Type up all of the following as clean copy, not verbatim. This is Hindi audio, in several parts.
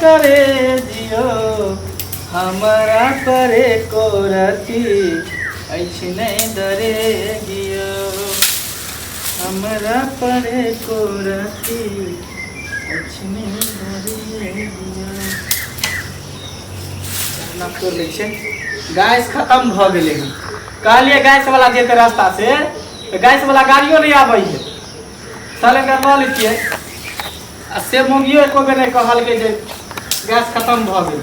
करे दियो हमारा परे को रती ऐसने डरे गियो हमारा परे को रती ऐसने डरे गियो ना कर ले छे गैस खत्म भ गेले कहलिए गैस वाला जेते रास्ता से तो गैस वाला गाड़ियों नहीं आबै है सिलेंडर ल लेतिए आ से मोगियो एको बेर नहीं कहल के जे गैस खत्म भ गेल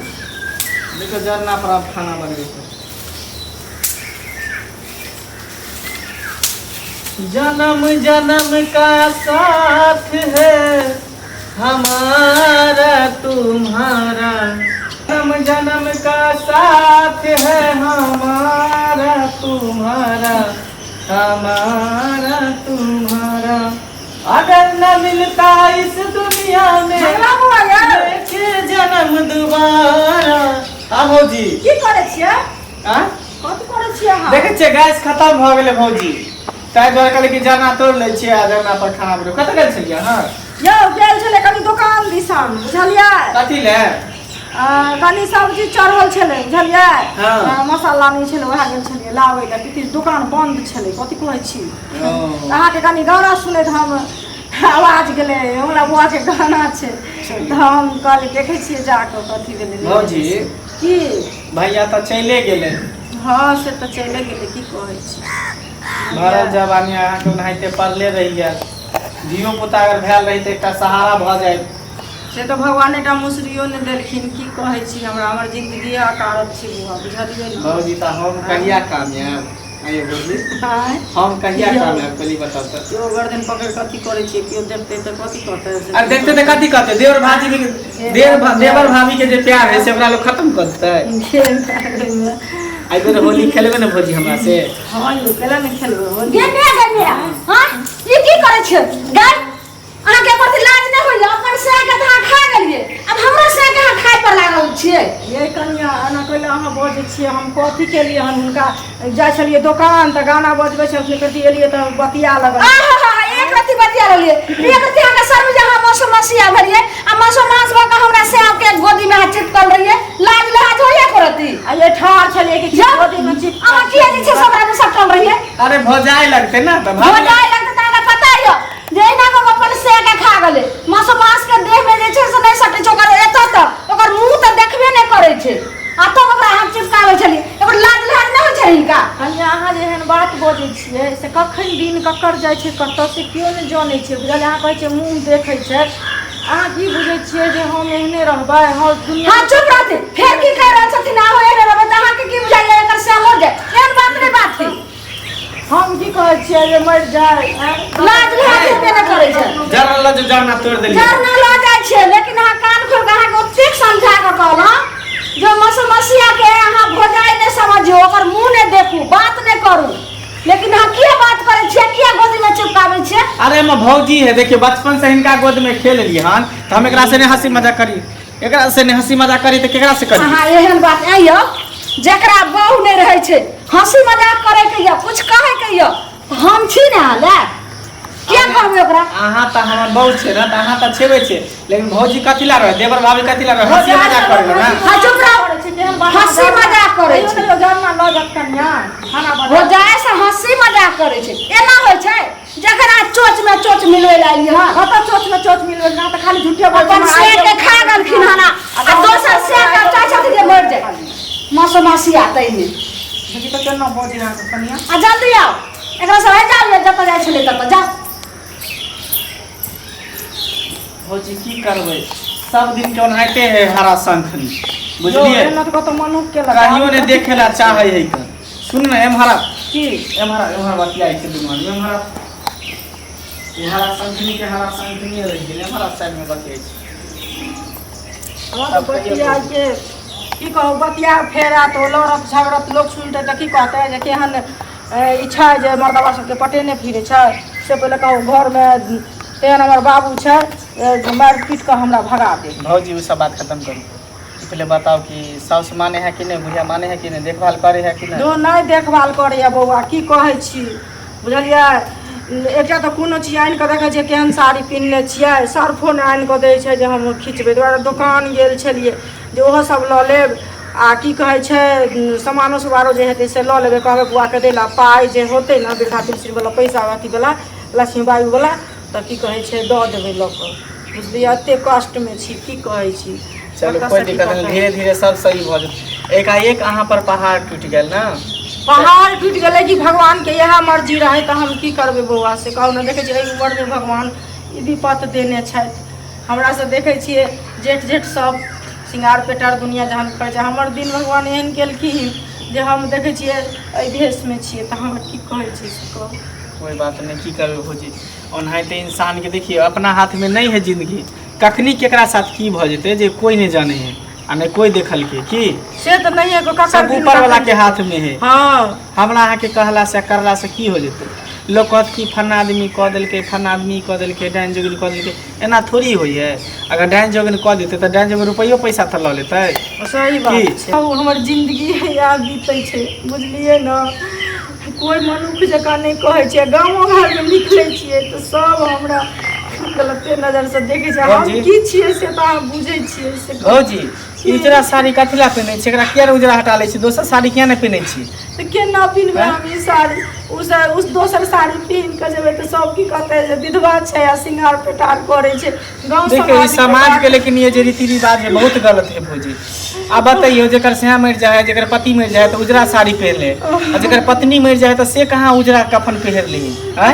देखो जरना पर आप खाना बनबे जन्म जन्म का साथ है हमारा तुम्हारा जन्म जन्म का साथ है हमारा तुम्हारा हमारा तुम्हारा अगर न मिलता इस दुनिया में लेके जन्म दोबारा भौजी की करे छियै आ कथि करे छियै अहाँ देखे छियै गैस खत्म भ गेलै भौजी ताहि दुआरे कहलियै कि जाना तोड़ लै छियै आ जरना पर खाना बनबै कतऽ गेल छलियै अहाँ यौ गेल छलै कनि दुकान दिसन बुझलियै कथी ले कनि सब्जी चढ़ल छलै बुझलियै हाँ। मसाला नहीं छलै वएह गेल छलियै लाबै लए कि दुकान बंद छलै कथि कहै छी ओ अहाँके कनि गाना सुनैत हम आवाज गेलै हमरा बुआके गाना छै तऽ हम कहलियै देखै छियै जाकऽ कथि भेलै भौजी की भैया तऽ चले गेलै हाँ से तऽ चलि गेलै की कहै छी भरल जवानी अहाँके ओनाहिते पड़ले रहिए धियो पुता अगर भेल रही तऽ एकटा सहारा भऽ जाए से तो भगवान एकटा मुसरियो ने देलखिन की कहै छी हमरा हमर जिंदगी अकारत छी बुआ बुझलियै ने भौजी तऽ हम कहिया कामयाब आइयो भौजी हां हम कहिया कामयाब पहले बताओ तऽ जो गर्दन पकड़ कथि करै छी केओ देखते तऽ कथि कहतै आ देखते तऽ कथि कहतै देवर भाभी के देवर भाभी के जे प्यार है से ओकरा लोग खत्म कर देतै आई बेर होली खेलबे ने भौजी हमरा से हां यो केला ने खेलबे होली गनिया हां ई की करे छै गन अहाँ के प्रति लाज नै होइल अपन से के त खा गेलिए अब हमरा से के खाय पर लागल छियै ये कन्या अना कहले अहाँ बजै छियै हम कथि के लिए हम हुनका जाय छलिए दुकान त गाना बजबै छै अपने कथि एलिए त बतिया लगल आहा एक रति बतिया रहलिए एक रति हमरा सर में जहां मौसम मसिया भरिए आ मौसम मास भ के हमरा से के गोदी में हाथ चिपकल रहिए लाज लहाज होइए करती आ ये ठार छलिए कि गोदी में चिप अहाँ किया जे छै सबरा में सटल रहिए अरे भौजाई लगते ना त हो जाय लगत त हमरा पता है जेना को अपन से के खा गेले मौसम मास के देह में जे छै से नै सटे छै ओकर एत त ओकर मुंह त देखबे नै करै छै आ तो ओकरा हाथ चिपकावे छली एकर लाज लहाज नै होय छै हिनका कन्या अहाँ जे एहन बात बजै छियै से कखन दिन ककर जाइ छै कतऽ से केओ नहि जानै छै बुझल अहाँ कहै छियै मुँह देखै छै अहाँ की बुझै छियै जे हम एहने रहबै हर दुनिया हां चुप रहते फेर की कह रहल छथिन आ होए रहबै त अहाँ के की बुझाइए एकर से हो जाए एहन बात नै बात थी हम की कहै छियै जे मर जाए लाज लहाज पे नै करै छै जरल जो जरना तोड़ देलिए जरना ल जाइ छै लेकिन अहाँ कान खोल के अहाँ के ओतेक समझा के कहलौ जो मसमसिया के अहाँ भोजाई नै समझियो ओकर मुंह नै देखू बात नै करू लेकिन हम किया बात करे छियै किया गोदी में चिपकावे छियै अरे हम भौजी है देखिए बचपन से हिनका गोद में खेल लिए हन तो हम एकरा से ने हंसी मजाक करी एकरा से ने हंसी मजाक करी तो केकरा से करी हां एहन बात आइयो जेकरा बहू नै रहै छै हंसी मजाक करे के या कुछ कहे के या हम छी ना ला क्या करबे ओकरा अहाँ त हमर बहू छै ना त अहाँ त छेबे छै लेकिन भौजी कथि ला रहे देवर भाभी कथि ला रहे हंसी मजाक करे ना हां चुप रह हंसी मजाक करे छै जरना ल जा कन्या खाना हो बना जाए से हंसी मजाक करे छै एना होय छै जकरा चोच में चोच मिलवे लाली हां कतऽ चोच में चोच मिलबै ना त खाली झूठे अपन से के खा गलखिन हना आ दोसर से के चाचा के मर जाए मसमसी आतै में देखि त केना बजै अहाँ कन्या आ जल्दी आओ एकरा से जाओ जत जाय छले तत जा भौजी की करबै सब दिन के ओनाहिते है हरा संखनी बुझलिए एना त कत मनुख के लगा कहियो ने देखे ला चाहे है कर सुन ना एमहरा की एमहरा बतियाई छै दुमान एमहरा ये हरा संखनी के हरा संखनी रह गेल एमहरा साइड में बतियाई छै हमरा बतिया के की कहू बतिया फेरा तो लड़त झगड़त लोग सुनते त की कहते जे केहन इच्छा है जे मर्दवा सबके पटेने फिरे छै से पहले कहू घर में तेहन हमर बाबू छै मार पीट के हमरा भगा दे भौजी वो सब बात खत्म करू पहले बताओ कि साउस माने है कि नहीं बुढ़िया माने है कि नहीं देखभाल करे है कि नहीं जो नहीं देखभाल करैया बौआ की कहै छी बुझलियै एकटा तऽ कोनो चीज आनि कऽ देखै छियै केहन साड़ी पिन्हले छियै, सर्फो नहि आनि कऽ दै छै जे हम खिचबै। दुआरे दोकान गेल छलिए जे ओहो सब लऽ लेब आ की कहै छै सामानो सुबारो जे हेतै से लऽ लेबै। कहबै बुआके दै लए पाइ जे होतै ने वृद्धा पेंशनवला पैसा अथीवला लक्ष्मी बाबूवला तऽ की कहै छै दऽ देबै लऽ कऽ, बुझलियै। एतेक कष्टमे छी की कहै छी। चलो कोई दिक्कत नहीं, धीरे धीरे सब सही भ जाए। एकाएक अहाँ पर पहाड़ टूट गेल ना, पहाड़ टूट गए कि भगवान के यह मर्जी रहे तो हम की करबे बउआ से कहू ने। देखे छियै उम्र में भगवान ई विपत देने छथि हमरा से। देखे छियै जेठ जेठ सब श्रृंगार पेटर दुनिया जहन कर छै, हमर दिन भगवान एहन केलखिन जे हम देखे छियै एहि भेष में छियै तऽ हम की कहै छी से कहू। कोई बात नहीं, की करबे भौजी। ओनाहिते इंसान के देखिए अपना हाथ में नहीं है जिंदगी, कखनी केकरा साथ की भ जेते जे कोई नहीं जाने है आ नहीं कोई देखल के की से तो नहीं है, सब ऊपर वाला के हाथ में है। हाँ हमरा अहाँ के कहला से करला से की हो जेते। लोग कहत कि फन्ना आदमी कह देलके, फन्ना आदमी कह देलके, डाइन जोगिन कह देलके, एना थोड़ी होई है। अगर डाइन जोगिन कह देते तो डाइन जोगिन रुपयो पैसा तो ल लेते। सही बात छै। हमर जिंदगी याद बीते छै बुझलिए ना। कोई मनुष्य जकाँ नहीं कहे छै, गाँवो घर में निकले छियै तो सब हमरा गलते नजर से देखे छै। हम की छियै से तो अहाँ बुझे छियै से। भौजी उजरा साड़ी कथिला पहने छी, एकरा किया उजरा हटा ले छी, दोसर साड़ी किया नहीं पहने छी। तो केना पिन्हबे हम ई साड़ी, उस दोसर साड़ी पिन्ह के जेबै तो सब की कहते जे विधवा छै आ श्रृंगार पेटार करे छै गांव देखिए समाज के। लेकिन ये जो रीति रिवाज है बहुत गलत है भौजी। अब बताइए जेकर सेहा मर जाए, जेकर पति मर जाए तो उजरा साड़ी पहन ले, और जेकर पत्नी मर जाए तो से कहाँ उजरा कफन पहन ली है।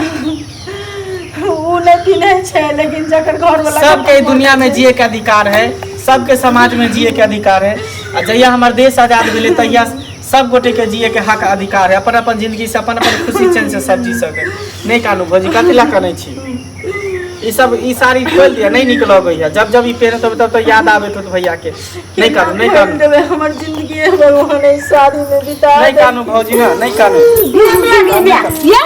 वो नहीं पिन्हे छै, लेकिन जकर घर वाला सबके दुनिया में जिए के अधिकार है, सबके समाज में जिए के अधिकार है। और जहिया हमारे देश आजाद मिले तहिया सब गोटे के जिए के हक अधिकार है। अपन अपन जिंदगी से अपन अपन खुशी चैन से सब जी सके। नहीं कानू भौजी कथिला करै छी। ई सब ई साड़ी खोल दिया नहीं निकल गई, जब जब ई पहने तब तो याद आवे तो भैया के। नहीं कानू, नहीं कानू, हमर जिंदगी भगवान इस साड़ी में बिता नहीं कानू भौजी ना, नहीं कानू। ये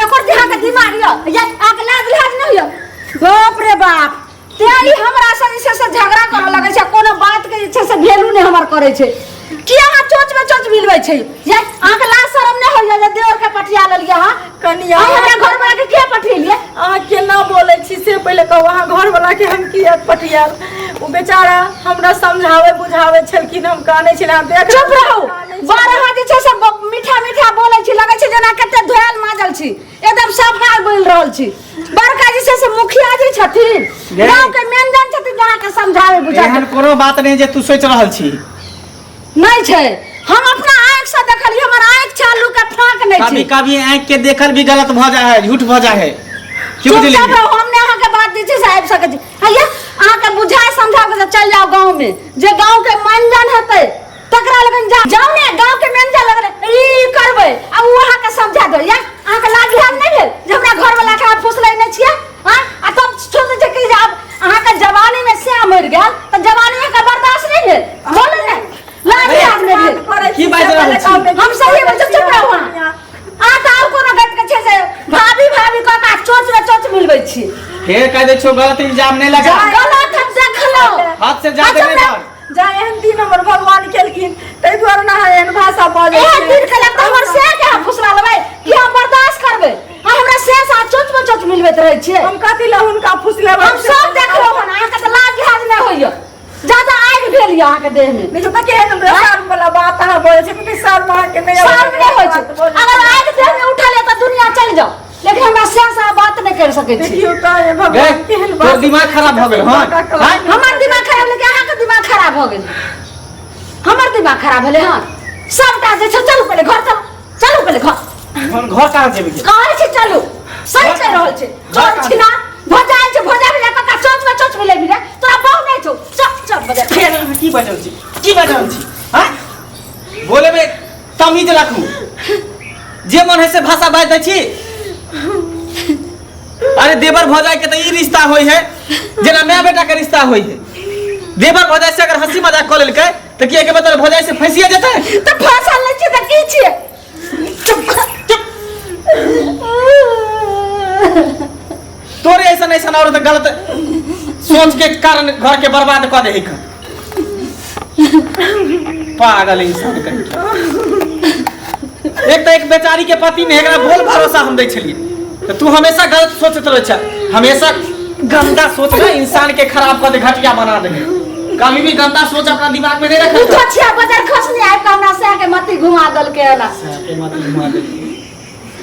एकर देहा के दिमाग ये आग लाज लाज नहीं हो। बाप रे बाप, तेली हमरा से झगड़ा कर लगे छै, कोनो बात के जे से वैल्यू नहीं हमर करे छै। किया हां चोच में चोच मिलबै छै, ये आग लाज शरम नहीं होइया जे देवर के पटिया ल लिया। हां कनिया हमरा घर वाला के के पटिया अहाँ केना बोले छी से पहले कहू। अहाँ घर वाला के हम किया पटिया, वो बेचारा हमरा समझावे बुझावे छलखिन, हम काने छी ना। देख चुप रहू, बारह जे छै सब मीठा मीठा बोले छी, लगे छै जेना कते धोयल माजल छी, एकदम सफा बोल रहल छी। बड़का जी से मुखिया जी छथिन, गांव के मेंजन छथिन, जहाँ के समझावे बुझावे। एहन कोनो बात नहीं जे तू सोच रहल छी नहीं छै। हम अपना आँख से देखली, हमर आँख चालू के फांक नहीं कभी छी। कभी आँख के देखल भी गलत भ जाए है, झूठ भ जाए है। क्यों बुझली हमने अहाँ के बात दी छै साहब सके छी। हैया अहाँ के बुझाए समझा के चल जाओ गांव में, जे गांव के मंजन हेतै तकरा लगन जाओ ने। गांव के मेंजन लगन ई करबै आ उ अहाँ के समझा दो। या अहाँ के लाज लाज नहीं भेल जे हमरा घर वाला के फुसलै नहीं छियै। हां आ तब सोचै छै कि अब अहाँ के जवानी में से मर गेल त जवानी में का बर्दाश्त नहीं भेल। बोल ने लाज लाज नहीं भेल। की बात रहल छी हम सही में चुप रहू। आ त और कोनो गत के छै से भाभी भाभी क का चोच में चोच मिलबै छी। फेर कह दे छो गलत इल्जाम नहीं लगा, गलत देख लो हाथ से जा दे नहीं। जा एहन दिन हमर भगवान केलखिन तै दुआरे ना एहन भाषा बाजै छी। एहन दिन केला त हमर से के फुसला लेबै कि हम बर्दाश्त करबै। आ हमरा से सा चोच में चोच मिलबैत रहै छियै। हम कथि ला हुनका फुसलेबै। हम सब देखलो हन, अहाँ के त लाज लिहाज नहीं होइया। ज्यादा आगि भेल या अहाँ के देह में। देखो त केहन शर्म वाला बात अहाँ बोलै छी, कि शर्म अहाँ के नहीं शर्म नहीं होय छै। अगर आगि देह में उठा ले त दुनिया चल जाओ, लेकिन हमरा से बात नहीं कर सकै छी। देखियो त ये भगवान केहन तोर दिमाग खराब भ गेल। हां हमर दिमाग खराब लेकिन अहाँ के दिमाग खराब भ गेल। हमर दिमाग खराब भेले। हां सबटा जे छै चलू पहले घर चलू, चलू पहले घर। हम घर कहाँ जेबै? कहै छै चलू, सही कह रहल छै। चल छिना भजाए छै, भजा का चोच में चोच मिले बिरे तोरा बहु नहीं छौ। चल चल बजा फेर की बजल छी, की बजल छी। हां बोले में तमीज रखू, जे मन है से भाषा बाज दै छी। अरे देवर भौजाई के त ई रिश्ता होई है जेना माय बेटा के रिश्ता होई है। देवर भौजाई से अगर हंसी मजाक क लेलकै त की के मतलब भौजाई से फंसिया जेतै त फसल नहीं छै त की छियै। चुप चुप। तोरे ऐसा ऐसा औरत गलत सोच के कारण घर के बर्बाद कर दे है। पागल इंसान कहीं। एक तो एक बेचारी के पति ने एकरा बोल भरोसा हम दै छलिए, तो तू हमेशा गलत सोचते रहे छ, हमेशा गंदा सोच ना इंसान के खराब कर दे, घटिया बना दे। कभी भी गंदा सोच अपना दिमाग में नहीं रखा। तू छिया बाजार खस नहीं आए कमरा से आके मत घुमा दल के ना के मत घुमा दे।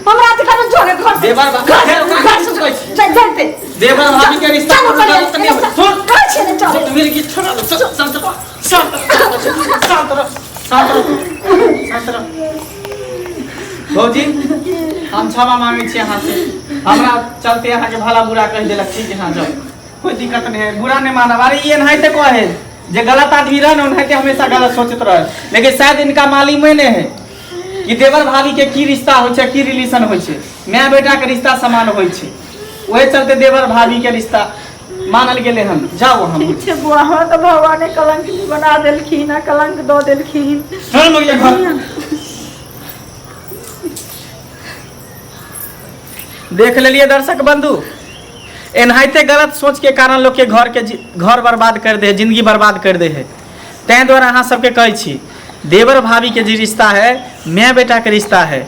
हमरा त कन जोगे घर से देवर घर से कोई चल चलते देवर भाभी के रिश्ता सुन काछे ने चल तू मेरी की छोड़ शांत रहो। भौजी हम क्षमा मांगे छी अहाँ से, हमरा चलते अहाँ के भला बुरा कह देलक, ठीक है जाओ, कोई दिक्कत नहीं है, बुरा नहीं मानब। अरे ये नहीं तो कहे जे गलत आदमी रहे उन्हें हमेशा गलत सोचते रहे, लेकिन शायद इनका मालूम नहीं है कि देवर भाभी के की रिश्ता हो छे, की रिलेशन हो छे, माँ बेटा के रिश्ता समान हो छे। वही चलते देवर भाभी के रिश्ता मानल गेले हम। जाओ हम पीछे बुआ तो भगवान ने कलंक बना देलखिन, कलंक दो देलखिन। चल मगिया घर देख लिए दर्शक बंधु, एनाहिते गलत सोच के कारण लोग के घर बर्बाद कर दे, जिंदगी बर्बाद कर दे है। तैं द्वारा अहाँ सबके कहै छी देवर भाभी के जे रिश्ता है माँ बेटा के रिश्ता है।